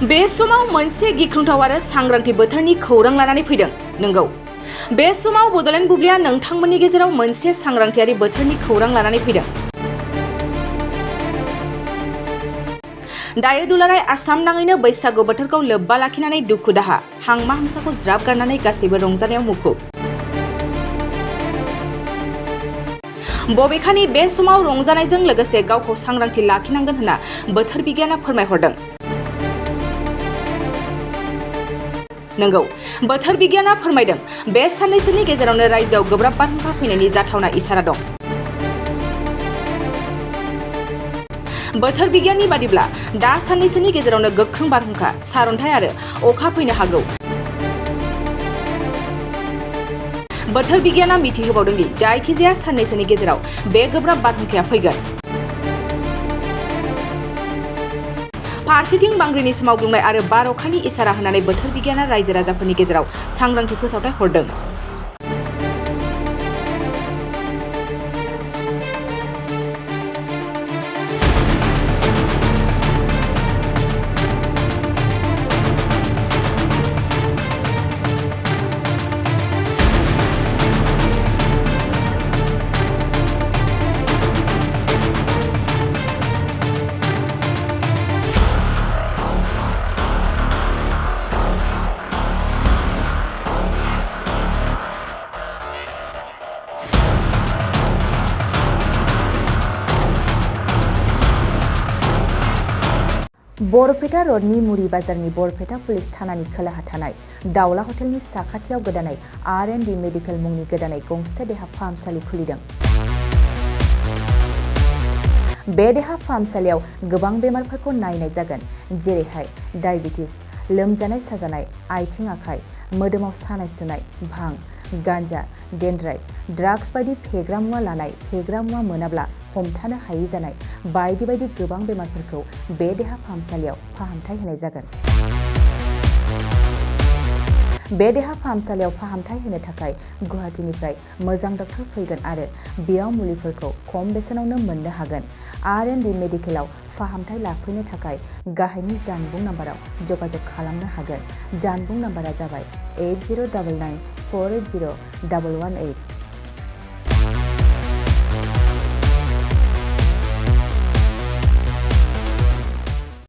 बे समाव मोनसे गिख्रंथाव आरो सांग्रांथि बोथोरनि खौरां लानानै फैदों। नंगौ, बे समाव बड'लेण्ड बुब्लिया नोंथांमोननि गेजेराव मोनसे सांग्रांथियारि बोथोरनि खौरां लानानै फैदों। दायो दुलाराय आसाम नाङैनो बैसागु बोथोरखौ लोब्बा लाखिनानै दुखु दाहा हांमा हांसाखौ ज्राब गारनानै गासैबो रंजानायाव मुखुब। बबेखानि बे समाव रंजानायजों लोगोसे गावखौ सांग्रांथि लाखिनांगोन होनना बोथोर बिगियाना फोरमायहरदों। नंगौ, बोथोर बिगियाना फोरमायदों बे साननैसोनि गेजेरावनो रायजोआव गोब्राब बारहुंखा फैनायनि जाथावना इसारा दं। बोथोर बिगियाननि बादिब्ला दा साननैसोनि गेजेरावनो गोख्रों बारहुंखा, सारअन्थाइ आरो अखा फैनो हागौ। बोथोर बिगियाना मिथिहोबावदों दि जायखिजाया साननैसोनि गेजेराव बे गोब्राब बारहुंखाया फैगोन। फारसेथिं बांग्रिनि सोमावग्लुंनाय आरो बार अखानि इसारा होनानै बोथोर बिगियाना रायजो राजाफोरनि गेजेराव सांग्रांथि फोसावथाय हरदों। बरपेटा रडनि मुरी बाजारनि बरपेटा पुलिस थानानि खोलाहा थानाय दावला हटेलनि साखाथियाव गोदानै R&D मेडिकेल मुंनि गोदानै गंसे देहा फाहामसालि खुलिदों। बे देहा फाहामसालियाव गोबां बेमारफोरखौ नायनाय जागोन, जेरैहाय डायबिटिस, लोमजानाय साजानाय, आथिं आखाइ, मोदोमाव सानाय सुनाय, भां, गान्जा, डेन्ड्राइट, ड्राग्स बायदि फेग्रा मुवा लानाय, फेग्रा मुवा मोनाब्ला हमथानो हायै जानाय बायदि बायदि गोबां बेमारफोरखौ बे देहा फाहामसालियाव फाहामथाय होनाय जागोन। बे देहा फाहामसालियाव फाहामथाय होनो थाखाय गुवाहाटीनिफ्राय मोजां डक्टर फैगोन आरो बेयाव मुलिफोरखौ खम बेसेनावनो मोननो हागोन। R&D मेडिकेलाव फाहामथाय लाफैनो थाखाय गाहायनि जानबुं नाम्बाराव जगाजग खालामनो हागोन। जानबुं नाम्बारा जाबाय 8099 480 118।